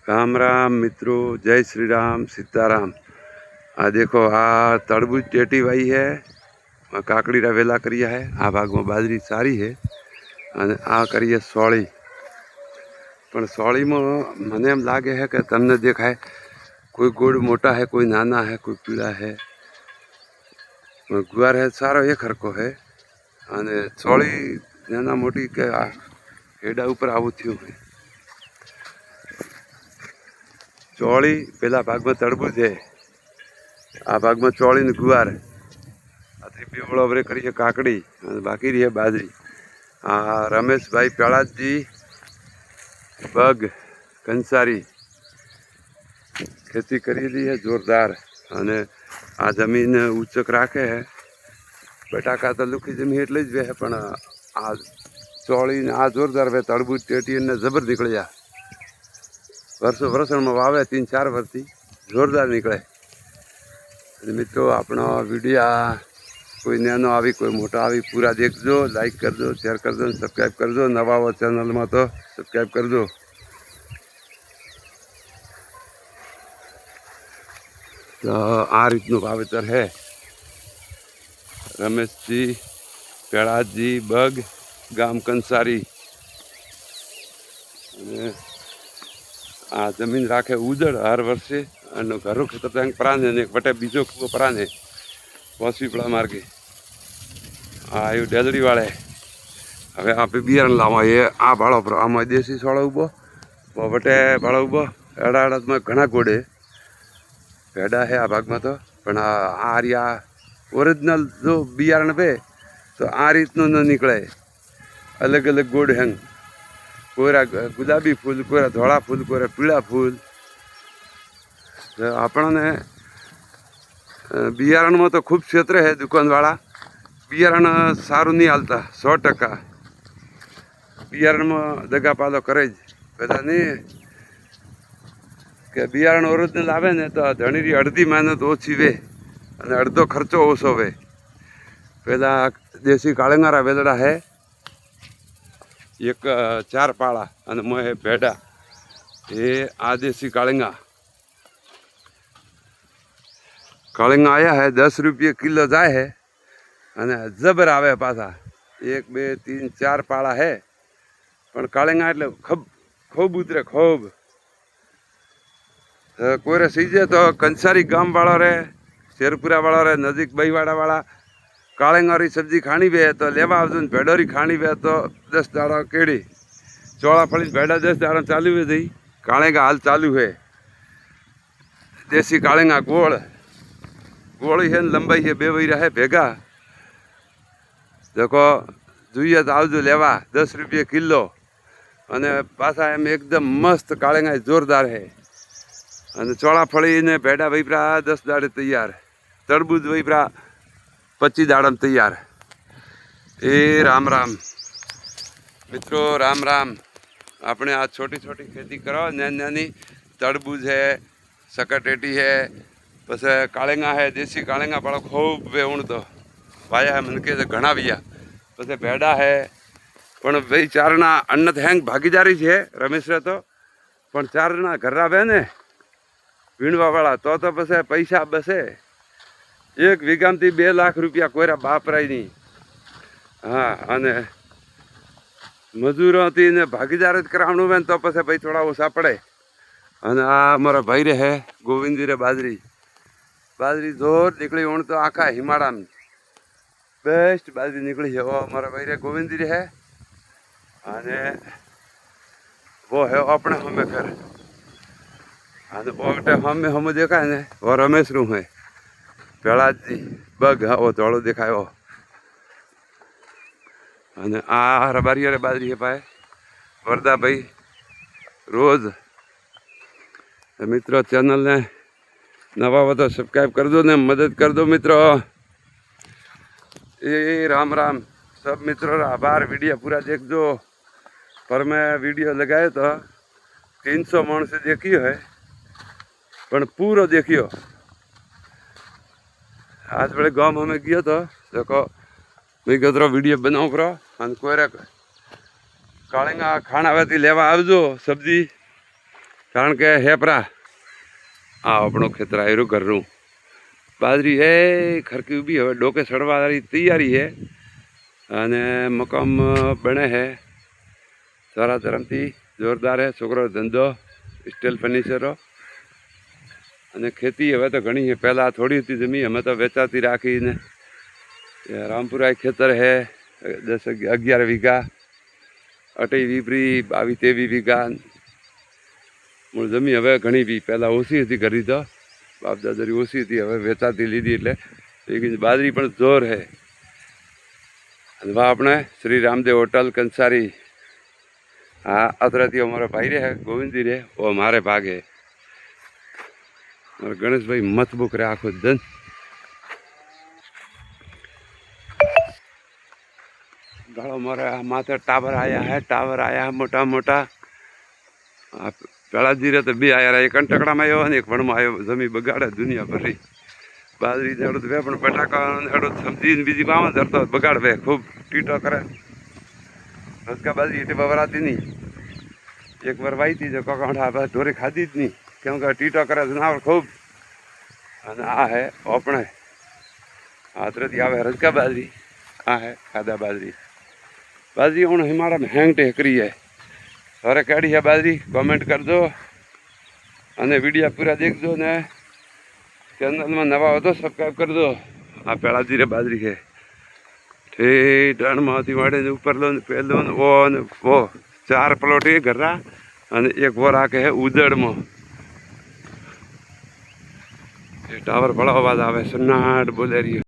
राम राम मित्रों, जय श्री राम, सीताराम। आ देखो, आ तरबूज टेटी वाई है, काकड़ी वेला करिया है। आ भाग में बाजरी सारी है અને આ કરીએ સોળી। પણ સોળીમાં મને એમ લાગે है कि તમને દેખાય कोई गोड़ मोटा है, कोई नाना है, कोई पीला है। गुवार है सारो एक हरको है અને સોળી નાના મોટી કે हेडा ऊपर आવું થયું है। ચોળી પેલા ભાગમાં તરબૂજ है, आ भाग में ચોળી ने गुवार। आથી પીવળો વરે કરીએ કાકડી અને બાકી રહી બાજરી। आ रमेश भाई पेड़ाज जी बग कंसारी खेती करेली है जोरदार। અને આ જમીન ઉચક રાખે है। बटाका तो लुखी जमीन एटली ज है, पण आ ચોળી ने आ जोरदार वे तरबूज टेटी ने जबर निकलिया। वर्षो वर्षण में वावे 3-4 वर्षी जोरदार निकले। मित्रों, अपना वीडियो कोई नैनो आवी कोई मोटा आवी पूरा देखजो, लाइक कर दो, शेयर कर दो, सब्सक्राइब कर दो। नवा हो चैनल में तो सब्सक्राइब कर दो। तो आ रीतनु वावेतर है। रमेश जी पेड़ाज जी बग गाम कंसारी। आ जमीन राखे उजड़ हर वर्षे અને ઘરો ખેતર ત્યાં પ્રાંત ને વટે બીજો કૂવો પ્રાંત है પોસવીપડા માર્ગે। આ આવ્યું ડેલડી વાળે। હવે આપણે બિયારણ લાવવા એ આ ભાળો પર આમાં દેશી સોળો ઊભો વટે ભાળો ઊભો એડા એડામાં ઘણા ગોડે ભેડા है आ भाग में। तो पण आ रिया ओरिजिनल जो बियारण पे तो आ रीतनु न निकले। अलग अलग गोड हैंग, कोयरा गुलाबी फूल, कोयरा धोड़ा फूल, कोयरा पीला फूल। तो आपने बियारण में तो खूब क्षेत्र है। दुकानवाला बियारण सारू नहीं हालता 100%। बियारण में दगापालो करे ज पेला नहीं कि बियारण ओरिजिनल आवे ने तो धणीरी अर्धी मेहनत ओછી वे અને અડધો ખર્ચો ઓછો વે। પેલા દેશી કાળંગારા વેલડા है एक 4 પાળા અને મોય ભેડા એ આ દેશી કાળંગા। काळंगा आया है 10 रुपये किलो जाए है અને જબર આવે પાછા 1 2 3 4 પાળા है। પણ કાળંગા એટલે ખૂબ ઉતરે ખૂબ। कोयरे सीजे तो कंसारी गाम वाला रे, शेरपुरा वाला रे, नजीक बईवाड़ा वाला काळंगारी सब्जी खानी वे तो लेवा आवजो। भेड़ोरी खानी वे तो 10 दाड़ा केड़ी चोड़ा फली भेड़ा 10 दाड़ा चालू है थी। काळंगा हाल चालू है। देसी काळंगा गोल गोली है लंबाई है 2 वैरा है भेगा। देखो जुए तो आवजो लेवा 10 रुपये किलो। અને પાછા એમ એકદમ મસ્ત કાળંગા જોરદાર है। અને ચોળા ફળી ને ભેડા વૈપરા 10 દાડે તૈયાર। તરબૂજ વૈપરા 25 દાડમ તૈયાર। ए राम राम मित्रों, राम राम। अपने आज छोटी छोटी खेती करो, नैनी नैनी तरबूज है, सकटेटी है, पस काळंगा है, देसी काळंगा पाड़ो खूब वेवण तो वाया है मन के घना विया। पस भेड़ा है, पण भाई 4 जना अन्नत हैंग भागीदारी है रमेश रे। तो पण 4 जना घर आवे ने વીણવા વાળા તો પછી પૈસા બસે। 1 વીઘામાંથી 2 લાખ રૂપિયા કોયરા બાપરાય નહીં। હા, અને મજૂરોથી ને ભાગીદાર જ કરાવવાનું હોય ને તો પછી ભાઈ થોડા ઓછા પડે। અને આ અમારા ભાઈ રે હે ગોવિંદી રે બાજરી બાજરી જોર નીકળી ઓણ તો આખા હિમાળામાં બેસ્ટ બાજરી નીકળી છે। ઓ અમારા ભાઈ રે ગોવિંદી રે है અને वो है अपने हमें घर। हमें हम देखा है ने वो रमेश रू है पेड़ाज जी बग। हाँ, वो धोड़ो देखायो। आ रबारी रे बाजरी है पाए वरदा भाई रोज। मित्रों, चैनल ने नवा हो तो सब्सक्राइब कर दो ने मदद कर दो मित्रों। ए राम राम सब मित्रों रा आभार। वीडियो पूरा देखजो। पर मैं वीडियो लगाए तो 300 मन से देखियो है, पण पूरो देखियो। आज बड़े गांव हमें गयो तो देखो मैं कतरो वीडियो बनाओ करो। कोयरा काळंगा खाना आवे लेवा आवजो सब्जी। કારણ કે હેપરા આ આપણો ખેતર આવ્યું ઘરનું બાજરી એ ખરકી ઊભી હવે ડોકે સડવાની તૈયારી છે અને મકામ બને છે સારા ધરમથી જોરદાર છે છોકરો ધંધો સ્ટીલ ફર્નિચરો અને ખેતી હવે તો ઘણી છે પહેલાં થોડી હતી જમીન અમે તો વેચાતી રાખીને રામપુરા ખેતર છે 10-11 વીઘા 28 વીપરી 22-23 વીઘા મૂળ જમીન હવે ઘણી બી પહેલાં ઓછી હતી ઘરી તો બાપ દાદારી ઓછી હતી હવે વેચાતી લીધી એટલે બાજરી પણ જોર છે અને આપણે શ્રી રામદેવ હોટલ કંસારી હા અત્રેથી અમારો ભાઈ રહે ગોવિંદી રહે ઓ મારે ભાગે મારે ગણેશભાઈ મતબુક રહે આખો ધન ગાળો મારે માથે ટાવર આયા હે ટાવર આયા મોટા મોટા પેલા જીરે તો બે આયા એક કંટકડામાં આવ્યો ને એક વણમાં આવ્યો જમી બગાડે દુનિયા ભરી બાજરી હેડું બે પણ બટાકા હેડું સમજીને બીજી બામાં ધરતો બગાડ બે ખૂબ ટીટો કરે રસકા બાજરી એટલે વવરાતી નહીં એક વાર વાઈ હતી તો કોકાંઠા બસ ઢોરે ખાધી જ નહીં કેમ કે ટીટો કરે છે ના ખૂબ અને આ હે ઓપણે આતરેથી આવે રસકા બાજરી આ હે ખાધા બાજરી બાજરી હું હિમાલય હેંગ ટેકરી है सारे कैडी है बाजरी कमेंट करजो અને વિડીયો પૂરા દેખજો ને ચેનલમાં નવા હો તો સબસ્ક્રાઈબ કરજો આ પેલા જીરે બાજરી છે ઠીક ડાણમાંથી વાળીને ઉપર લો ને પહેલો ને ઓ ને ઓ 4 પ્લોટ એ ઘરા અને એક વો રાખે છે ઉદડમાં એ ટાવર ભળો અવાજ આવે સન્નાટ બોલે રહ્યો